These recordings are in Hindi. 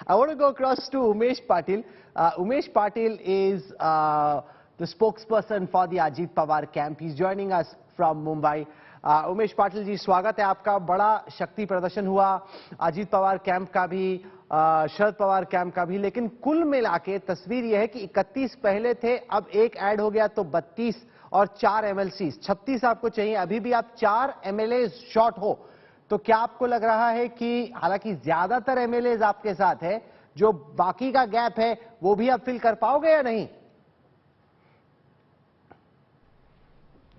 I want to go across to Umesh Patil. Umesh Patil is the spokesperson for the Ajit Pawar camp. He's joining us from Mumbai. Umesh Patil ji, स्वागत है आपका। बड़ा शक्ति प्रदर्शन हुआ अजीत पवार कैंप का भी, शरद पवार कैंप का भी, लेकिन कुल मिला के तस्वीर यह है कि 31 पहले थे, अब एक ऐड हो गया तो 32 और 4 एमएलसी, 36 आपको चाहिए। अभी भी आप 4 एमएलए शॉर्ट हो, तो क्या आपको लग रहा है कि हालांकि ज्यादातर एमएलए आपके साथ है, जो बाकी का गैप है वो भी आप फिल कर पाओगे या नहीं?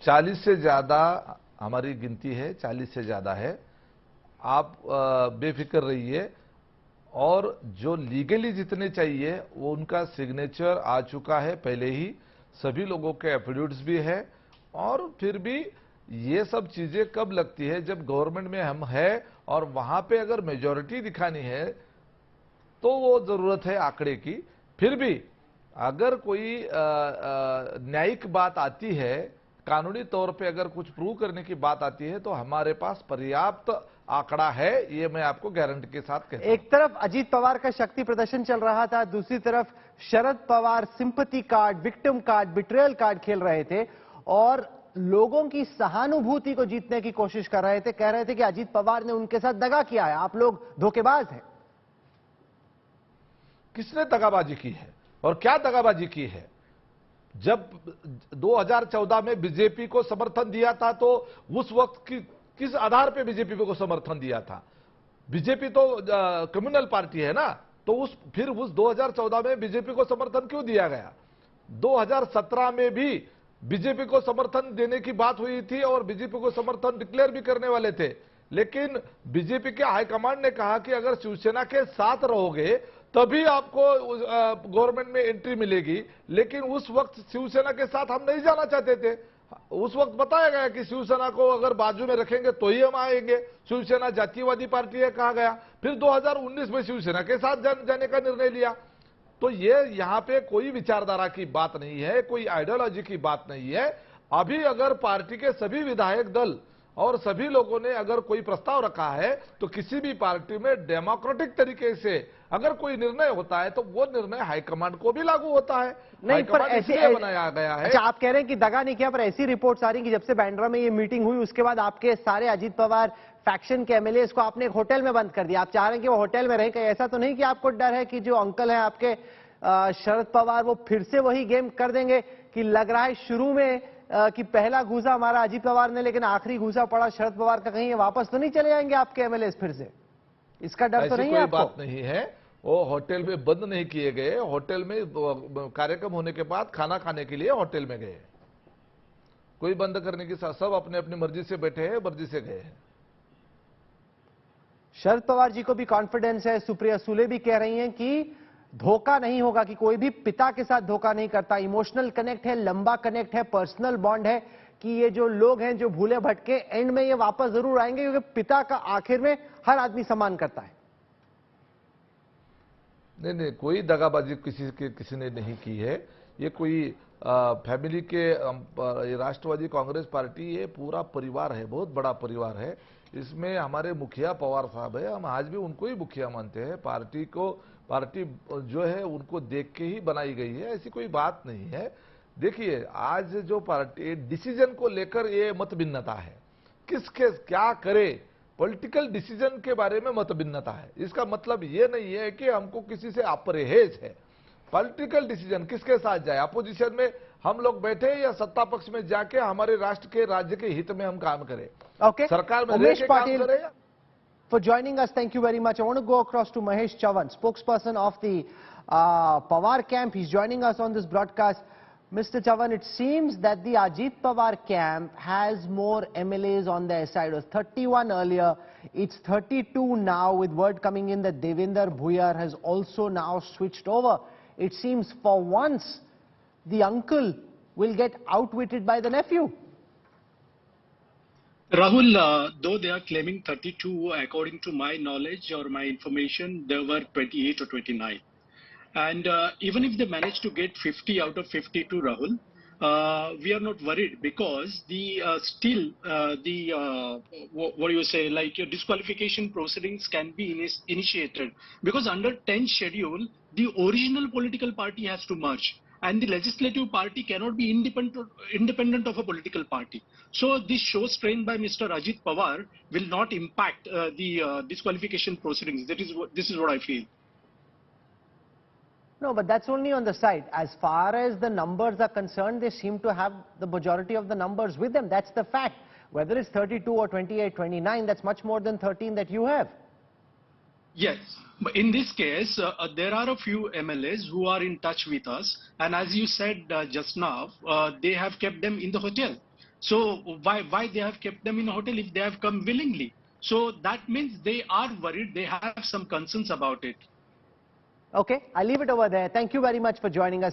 40 से ज्यादा हमारी गिनती है, 40 से ज्यादा है। आप बेफिक्र रहिए। और जो लीगली जितने चाहिए वो उनका सिग्नेचर आ चुका है पहले ही, सभी लोगों के एफिडेविट्स भी है। और फिर भी ये सब चीजें कब लगती है, जब गवर्नमेंट में हम है और वहां पे अगर मेजॉरिटी दिखानी है तो वो जरूरत है आंकड़े की। फिर भी अगर कोई न्यायिक बात आती है, कानूनी तौर पे अगर कुछ प्रूव करने की बात आती है, तो हमारे पास पर्याप्त आंकड़ा है, ये मैं आपको गारंटी के साथ कहता हूं। एक तरफ अजीत पवार का शक्ति प्रदर्शन चल रहा था, दूसरी तरफ Sharad Pawar sympathy card, victim card, betrayal card खेल रहे थे और लोगों की सहानुभूति को जीतने की कोशिश कर रहे थे। कह रहे थे कि अजीत पवार ने उनके साथ दगा किया है, आप लोग धोखेबाज हैं। किसने दगाबाजी की है और क्या दगाबाजी की है? जब 2014 में बीजेपी को समर्थन दिया था, तो उस वक्त किस आधार पे बीजेपी को समर्थन दिया था? बीजेपी तो कम्युनल पार्टी है ना, तो फिर उस 2014 में बीजेपी को समर्थन क्यों दिया गया? 2017 में भी बीजेपी को समर्थन देने की बात हुई थी और बीजेपी को समर्थन डिक्लेयर भी करने वाले थे, लेकिन बीजेपी के हाईकमांड ने कहा कि अगर शिवसेना के साथ रहोगे तभी आपको गवर्नमेंट में एंट्री मिलेगी। लेकिन उस वक्त शिवसेना के साथ हम नहीं जाना चाहते थे। उस वक्त बताया गया कि शिवसेना को अगर बाजू में रखेंगे तो ही हम आएंगे, शिवसेना जातीयवादी पार्टी है कहा गया। फिर 2019 में शिवसेना के साथ जाने का निर्णय लिया। तो ये यहां पे कोई विचारधारा की बात नहीं है, कोई आइडियोलॉजी की बात नहीं है। अभी अगर पार्टी के सभी विधायक दल और सभी लोगों ने अगर कोई प्रस्ताव रखा है, तो किसी भी पार्टी में डेमोक्रेटिक तरीके से अगर कोई निर्णय होता है तो वो निर्णय हाईकमांड को भी लागू होता है। नहीं, पर ऐसे बनाया गया है। अच्छा, आप कह रहे हैं कि दगा नहीं किया, पर ऐसी रिपोर्ट्स आ रही कि जब से बांद्रा में ये मीटिंग हुई उसके बाद आपके सारे अजीत पवार फैक्शन के एमएलए को आपने एक होटल में बंद कर दिया। आप चाह रहे हैं कि वो होटल में रहे, कहीं ऐसा तो नहीं कि आपको डर है कि जो अंकल है आपके शरद पवार, वो फिर से वही गेम कर देंगे? कि लग रहा है शुरू में कि पहला घूसा हमारा अजीत पवार ने, लेकिन आखिरी घूसा पड़ा शरद पवार का, कहीं ये वापस तो नहीं चले जाएंगे आपके एमएलए फिर से? इसका डर तो नहीं है आपको? कोई बात नहीं है, वो होटल में बंद नहीं किए गए। होटल में कार्यक्रम होने के बाद खाना खाने के लिए होटल में गए। कोई बंद करने की, सब अपने अपनी मर्जी से बैठे हैं, मर्जी से गए हैं। शरद पवार जी को भी कॉन्फिडेंस है, सुप्रिया सुले भी कह रही हैं कि धोखा नहीं होगा, कि कोई भी पिता के साथ धोखा नहीं करता। इमोशनल कनेक्ट है, लंबा कनेक्ट है, पर्सनल बॉन्ड है, कि ये जो लोग हैं जो भूले भटके, एंड में ये वापस जरूर आएंगे, क्योंकि पिता का आखिर में हर आदमी सम्मान करता है। नहीं, कोई दगाबाजी किसी ने नहीं की है। ये कोई फैमिली के राष्ट्रवादी कांग्रेस पार्टी, ये पूरा परिवार है, बहुत बड़ा परिवार है। इसमें हमारे मुखिया पवार साहब है, हम आज भी उनको ही मुखिया मानते हैं। पार्टी जो है उनको देख के ही बनाई गई है, ऐसी कोई बात नहीं है। देखिए, आज जो पार्टी डिसीजन को लेकर ये मत भिन्नता है, किसके क्या करे, पॉलिटिकल डिसीजन के बारे में मत भिन्नता है। इसका मतलब ये नहीं है कि हमको किसी से अपरहेज है। पॉलिटिकल डिसीजन किसके साथ जाए, अपोजिशन में हम लोग बैठे या सत्ता पक्ष में जाके हमारे राष्ट्र के, राज्य के हित में हम काम करें। Okay. सरकार में Umesh काम Patil, करें। for joining us, thank you very much. I want to go across to Mahesh Chavan, spokesperson of the Pawar camp. He's joining us on this broadcast. Mr. Chavan, it seems that the Ajit Pawar camp has more MLAs on their side. It was 31 earlier, it's 32 now, with word coming in that Devinder Bhuyar has also now switched over. It seems for once the uncle will get outwitted by the nephew. Rahul, though they are claiming 32, according to my knowledge or my information, there were 28 or 29. And even if they manage to get 50 out of 52, Rahul, we are not worried because the still the what do you say, like disqualification proceedings can be initiated, because under 10th schedule the original political party has to merge and the legislative party cannot be independent of a political party. So this show strain by Mr. Ajit Pawar will not impact the disqualification proceedings. This is what I feel. No, but that's only on the side. As far as the numbers are concerned, they seem to have the majority of the numbers with them. That's the fact. Whether it's 32 or 28, 29, that's much more than 13 that you have. Yes, but in this case, there are a few MLAs who are in touch with us, and as you said just now, they have kept them in the hotel. So why they have kept them in a hotel if they have come willingly? So that means they are worried, they have some concerns about it. Okay, I'll leave it over there. Thank you very much for joining us.